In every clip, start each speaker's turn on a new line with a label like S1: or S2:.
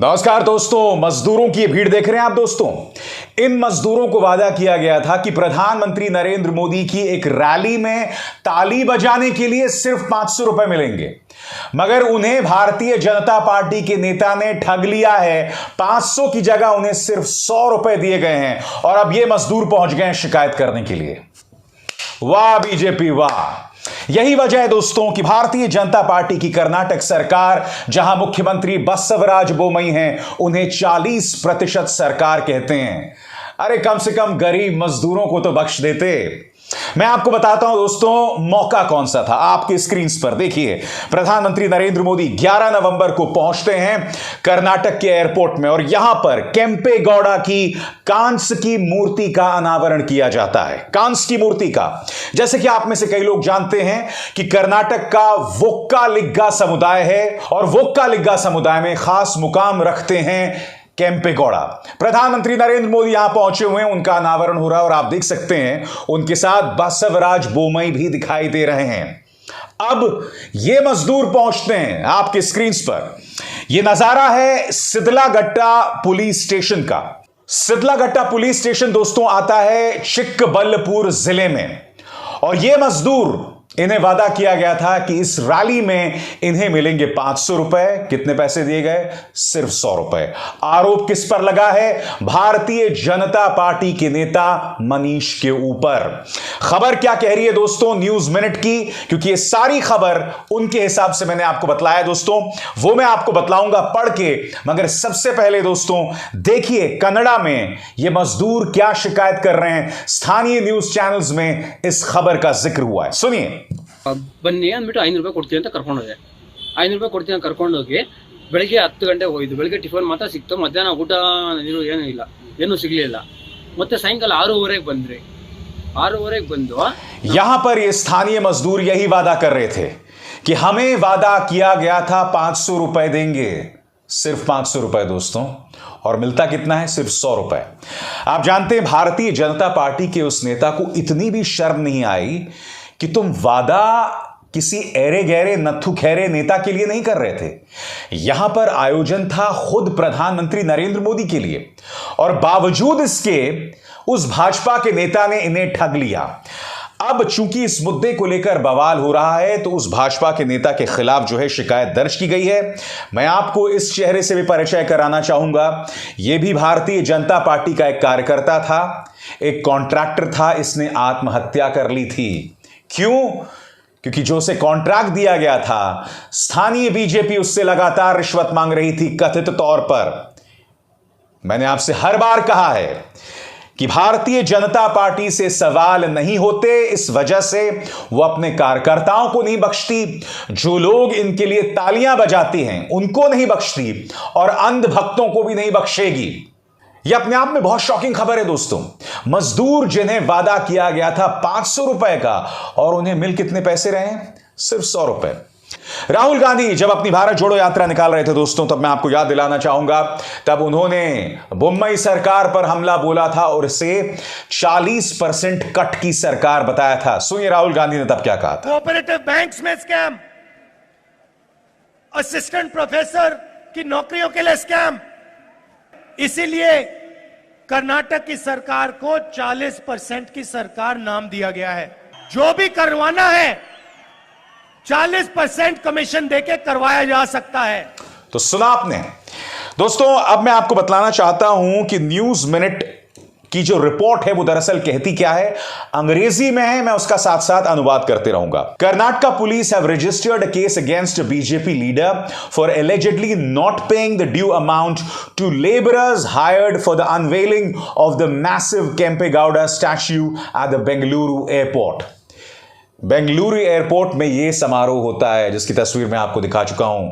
S1: नमस्कार दोस्तों, मजदूरों की भीड़ देख रहे हैं आप दोस्तों। इन मजदूरों को वादा किया गया था कि प्रधानमंत्री नरेंद्र मोदी की एक रैली में ताली बजाने के लिए सिर्फ 500 रुपए मिलेंगे, मगर उन्हें भारतीय जनता पार्टी के नेता ने ठग लिया है। 500 की जगह उन्हें सिर्फ 100 रुपए दिए गए हैं और अब ये मजदूर पहुंच गए हैं शिकायत करने के लिए। वाह बीजेपी वाह। यही वजह है दोस्तों कि भारतीय जनता पार्टी की कर्नाटक सरकार, जहां मुख्यमंत्री बसवराज बोमई हैं, उन्हें 40% सरकार कहते हैं। अरे कम से कम गरीब मजदूरों को तो बख्श देते। मैं आपको बताता हूं दोस्तों, मौका कौन सा था। आपके स्क्रीन पर देखिए, प्रधानमंत्री नरेंद्र मोदी 11 नवंबर को पहुंचते हैं कर्नाटक के एयरपोर्ट में और यहां पर केम्पे गौड़ा की कांस्य की मूर्ति का अनावरण किया जाता है। कांस्य की मूर्ति का, जैसे कि आप में से कई लोग जानते हैं कि कर्नाटक का वोक्कालिगा समुदाय है और वोक्कालिगा समुदाय में खास मुकाम रखते हैं केम्पे गौड़ा। प्रधानमंत्री नरेंद्र मोदी यहां पहुंचे हुए हैं, उनका अनावरण हो रहा है और आप देख सकते हैं उनके साथ बसवराज बोमई भी दिखाई दे रहे हैं। अब ये मजदूर पहुंचते हैं आपके स्क्रीन पर। यह नजारा है सिदलाघट्टा पुलिस स्टेशन का। सिदलाघट्टा पुलिस स्टेशन दोस्तों आता है चिक्कबल्लपुर जिले में और यह मजदूर, इन्हें वादा किया गया था कि इस रैली में इन्हें मिलेंगे 500 रुपए। कितने पैसे दिए गए? सिर्फ 100 रुपए। आरोप किस पर लगा है? भारतीय जनता पार्टी के नेता मनीष के ऊपर। खबर क्या कह रही है दोस्तों न्यूज मिनट की, क्योंकि ये सारी खबर उनके हिसाब से मैंने आपको बतलाया दोस्तों, वो मैं आपको बतलाऊंगा पढ़ के। मगर सबसे पहले दोस्तों देखिए कन्नड़ा में ये मजदूर क्या शिकायत कर रहे हैं। स्थानीय न्यूज चैनल्स में इस खबर का जिक्र हुआ है, सुनिए।
S2: ಬನ್ನಿ ಅಂದ್ಬಿಟ್ಟು 500 ರೂಪಾಯಿ ಕೊಡ್ತೀನಿ ಅಂತ ಕರ್ಕೊಂಡೋದೆ। 500 ರೂಪಾಯಿ ಕೊಡ್ತೀನಿ ಅಂತ ಕರ್ಕೊಂಡೋಗಿ ಬೆಳಗ್ಗೆ 10 ಗಂಟೆಗೆ ಹೋಗಿದ್ದು। ಬೆಳಗ್ಗೆ ಟಿಫನ್ ಮಾತ್ರ ಸಿಕ್ತು, ಮಧ್ಯಾಹ್ನ ಊಟ ನೀರು ಏನೂ ಇಲ್ಲ, ಏನೂ ಸಿಗಲಿಲ್ಲ। ಮತ್ತೆ ಸಾಯಂಕಾಲ 6:30ಗೆ ಬಂದ್ರಿ। 6:30ಗೆ ಬಂದು
S1: यहां पर ये स्थानीय मजदूर यही वादा कर रहे थे कि हमें वादा किया गया था 500 रुपए देंगे। सिर्फ 500 रुपए दोस्तों, और मिलता कितना है? सिर्फ 100 रुपए। आप जानते हैं भारतीय जनता पार्टी के उस नेता को इतनी भी शर्म नहीं आई कि तुम वादा किसी ऐरे गहरे नत्थु खैरे नेता के लिए नहीं कर रहे थे। यहां पर आयोजन था खुद प्रधानमंत्री नरेंद्र मोदी के लिए और बावजूद इसके उस भाजपा के नेता ने इन्हें ठग लिया। अब चूंकि इस मुद्दे को लेकर बवाल हो रहा है तो उस भाजपा के नेता के खिलाफ जो है शिकायत दर्ज की गई है। मैं आपको इस चेहरे से भी परिचय कराना चाहूंगा। यह भी भारतीय जनता पार्टी का एक कार्यकर्ता था, एक कॉन्ट्रैक्टर था, इसने आत्महत्या कर ली थी। क्यों? क्योंकि जो उसे कॉन्ट्रैक्ट दिया गया था, स्थानीय बीजेपी उससे लगातार रिश्वत मांग रही थी कथित तौर पर। मैंने आपसे हर बार कहा है कि भारतीय जनता पार्टी से सवाल नहीं होते, इस वजह से वो अपने कार्यकर्ताओं को नहीं बख्शती। जो लोग इनके लिए तालियां बजाते हैं उनको नहीं बख्शती और अंध भक्तों को भी नहीं बख्शेगी। यह अपने आप में बहुत शॉकिंग खबर है दोस्तों। मजदूर जिन्हें वादा किया गया था 500 रुपए का, और उन्हें मिल कितने पैसे रहे हैं? सिर्फ 100 रुपए। राहुल गांधी जब अपनी भारत जोड़ो यात्रा निकाल रहे थे दोस्तों, तब मैं आपको याद दिलाना चाहूंगा, तब उन्होंने बोम्मई सरकार पर हमला बोला था और इसे 40% कट की सरकार बताया था। सुनिए राहुल गांधी ने तब क्या कहा था।
S3: कोऑपरेटिव बैंक्स में स्कैम, असिस्टेंट प्रोफेसर की नौकरियों के लिए स्कैम, इसीलिए कर्नाटक की सरकार को 40% की सरकार नाम दिया गया है। जो भी करवाना है 40% कमीशन देके करवाया जा सकता है।
S1: तो सुना आपने दोस्तों। अब मैं आपको बतलाना चाहता हूं कि न्यूज मिनट की जो रिपोर्ट है वो दरअसल कहती क्या है। अंग्रेजी में है, मैं उसका साथ साथ अनुवाद करते रहूंगा। Karnataka police have registered a case against BJP leader for allegedly not paying the due amount to labourers hired for the unveiling of the massive Kempegowda statue at the Bengaluru airport. Bengaluru airport में यह समारोह होता है जिसकी तस्वीर मैं आपको दिखा चुका हूं,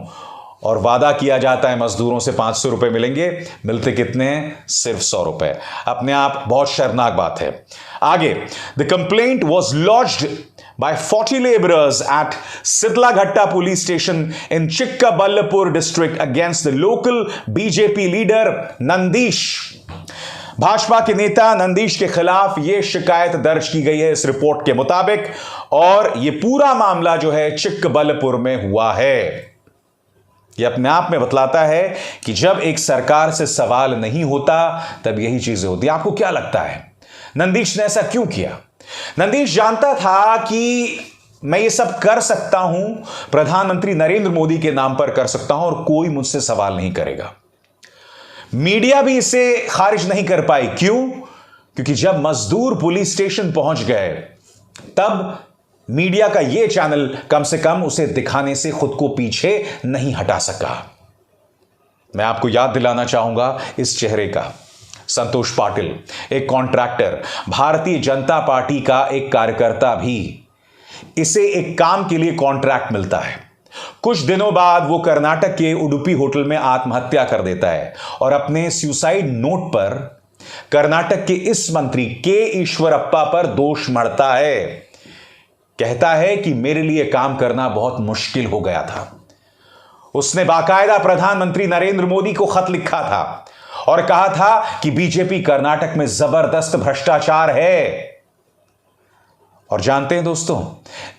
S1: और वादा किया जाता है मजदूरों से 500 रुपए मिलेंगे। मिलते कितने हैं? सिर्फ 100 रुपए। अपने आप बहुत शर्मनाक बात है। आगे, the complaint was launched by 40 laborers at Sidlaghatta police station in Chikkaballapur district against the local BJP leader Nandish। Bhajpa के नेता नंदीश के खिलाफ यह शिकायत दर्ज की गई है इस रिपोर्ट के मुताबिक, और यह पूरा मामला जो है चिक्कबल्लपुर में हुआ है। यह अपने आप में बतलाता है कि जब एक सरकार से सवाल नहीं होता तब यही चीजें होती हैं। आपको क्या लगता है नंदीश ने ऐसा क्यों किया? नंदीश जानता था कि मैं ये सब कर सकता हूं, प्रधानमंत्री नरेंद्र मोदी के नाम पर कर सकता हूं और कोई मुझसे सवाल नहीं करेगा। मीडिया भी इसे खारिज नहीं कर पाई। क्यों? क्योंकि जब मजदूर पुलिस स्टेशन पहुंच गए तब मीडिया का यह चैनल कम से कम उसे दिखाने से खुद को पीछे नहीं हटा सका। मैं आपको याद दिलाना चाहूंगा इस चेहरे का। संतोष पाटिल, एक कॉन्ट्रैक्टर, भारतीय जनता पार्टी का एक कार्यकर्ता भी। इसे एक काम के लिए कॉन्ट्रैक्ट मिलता है। कुछ दिनों बाद वो कर्नाटक के उडुपी होटल में आत्महत्या कर देता है और अपने सुसाइड नोट पर कर्नाटक के इस मंत्री के ईश्वरप्पा पर दोष मढ़ता है। कहता है कि मेरे लिए काम करना बहुत मुश्किल हो गया था। उसने बाकायदा प्रधानमंत्री नरेंद्र मोदी को खत लिखा था और कहा था कि बीजेपी कर्नाटक में जबरदस्त भ्रष्टाचार है। और जानते हैं दोस्तों,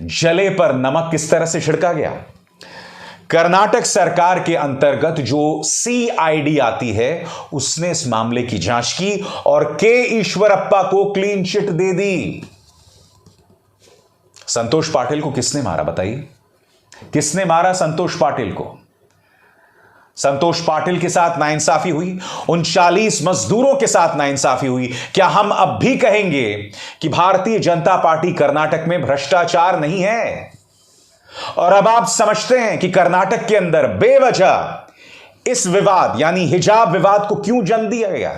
S1: जले पर नमक किस तरह से छिड़का गया? कर्नाटक सरकार के अंतर्गत जो सीआईडी आती है उसने इस मामले की जांच की और के ईश्वरप्पा को क्लीन चिट दे दी। संतोष पाटिल को किसने मारा बताइए? किसने मारा संतोष पाटिल को? संतोष पाटिल के साथ नाइंसाफी हुई, 39 मजदूरों के साथ नाइंसाफी हुई। क्या हम अब भी कहेंगे कि भारतीय जनता पार्टी कर्नाटक में भ्रष्टाचार नहीं है? और अब आप समझते हैं कि कर्नाटक के अंदर बेवजह इस विवाद यानी हिजाब विवाद को क्यों जन्म दिया गया?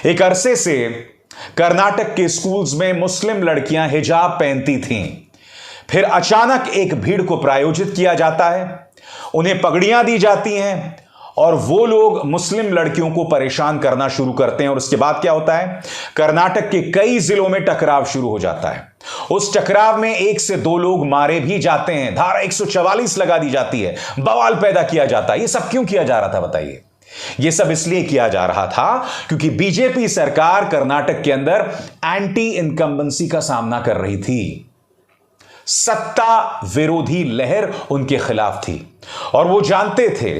S1: एक अरसे से कर्नाटक के स्कूल्स में मुस्लिम लड़कियां हिजाब पहनती थीं। फिर अचानक एक भीड़ को प्रायोजित किया जाता है, उन्हें पगड़ियां दी जाती हैं और वो लोग मुस्लिम लड़कियों को परेशान करना शुरू करते हैं। और उसके बाद क्या होता है? कर्नाटक के कई जिलों में टकराव शुरू हो जाता है। उस टकराव में 1 से 2 लोग मारे भी जाते हैं, धारा 144 लगा दी जाती है, बवाल पैदा किया जाता है। ये सब क्यों किया जा रहा था बताइए? ये सब इसलिए किया जा रहा था क्योंकि बीजेपी सरकार कर्नाटक के अंदर एंटी इनकम्बेंसी का सामना कर रही थी। सत्ता विरोधी लहर उनके खिलाफ थी और वो जानते थे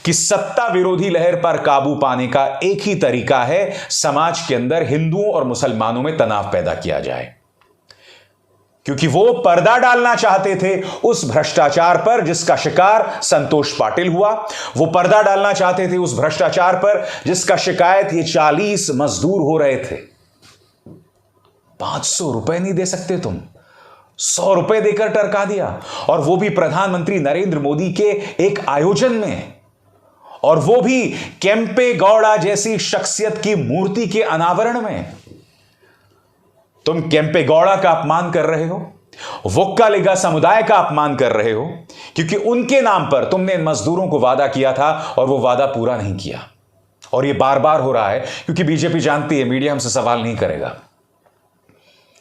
S1: कि सत्ता विरोधी लहर पर काबू पाने का एक ही तरीका है, समाज के अंदर हिंदुओं और मुसलमानों में तनाव पैदा किया जाए। क्योंकि वो पर्दा डालना चाहते थे उस भ्रष्टाचार पर जिसका शिकार संतोष पाटिल हुआ। वो पर्दा डालना चाहते थे उस भ्रष्टाचार पर जिसका शिकायत ये 40 मजदूर हो रहे थे। 500 रुपए नहीं दे सकते तुम, 100 रुपए देकर टरका दिया, और वो भी प्रधानमंत्री नरेंद्र मोदी के एक आयोजन में, और वो भी केम्पे गौड़ा जैसी शख्सियत की मूर्ति के अनावरण में। तुम केम्पे गौड़ा का अपमान कर रहे हो, वोक्कालिगा समुदाय का अपमान कर रहे हो, क्योंकि उनके नाम पर तुमने इन मजदूरों को वादा किया था और वो वादा पूरा नहीं किया। और ये बार बार हो रहा है क्योंकि बीजेपी जानती है मीडिया हमसे सवाल नहीं करेगा।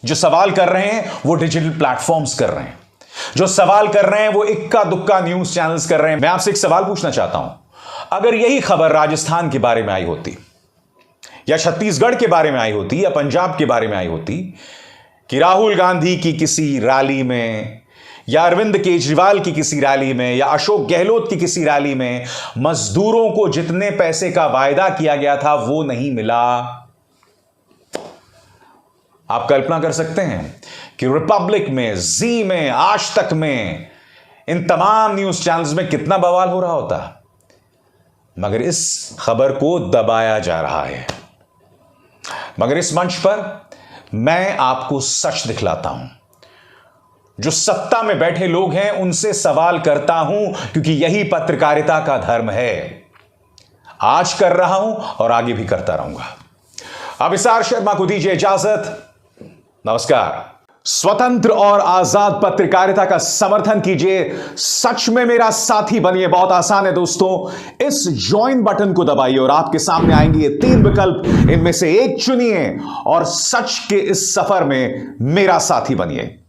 S1: जो सवाल कर रहे हैं वो डिजिटल प्लेटफॉर्म्स कर रहे हैं, जो सवाल कर रहे हैं वो इक्का दुक्का न्यूज चैनल्स कर रहे हैं। मैं आपसे एक सवाल पूछना चाहता हूं, अगर यही खबर राजस्थान के बारे में आई होती या छत्तीसगढ़ के बारे में आई होती या पंजाब के बारे में आई होती कि राहुल गांधी की किसी रैली में या अरविंद केजरीवाल की किसी रैली में या अशोक गहलोत की किसी रैली में मजदूरों को जितने पैसे का वायदा किया गया था वो नहीं मिला, आप कल्पना कर सकते हैं कि रिपब्लिक में, जी में, आज तक में, इन तमाम न्यूज चैनल्स में कितना बवाल हो रहा होता। मगर इस खबर को दबाया जा रहा है। मगर इस मंच पर मैं आपको सच दिखलाता हूं। जो सत्ता में बैठे लोग हैं उनसे सवाल करता हूं, क्योंकि यही पत्रकारिता का धर्म है। आज कर रहा हूं और आगे भी करता रहूंगा। अभिसार शर्मा को दीजिए इजाजत। नमस्कार। स्वतंत्र और आजाद पत्रकारिता का समर्थन कीजिए, सच में मेरा साथी बनिए। बहुत आसान है दोस्तों, इस ज्वाइन बटन को दबाइए और आपके सामने आएंगे ये 3 विकल्प, इनमें से एक चुनिए और सच के इस सफर में मेरा साथी बनिए।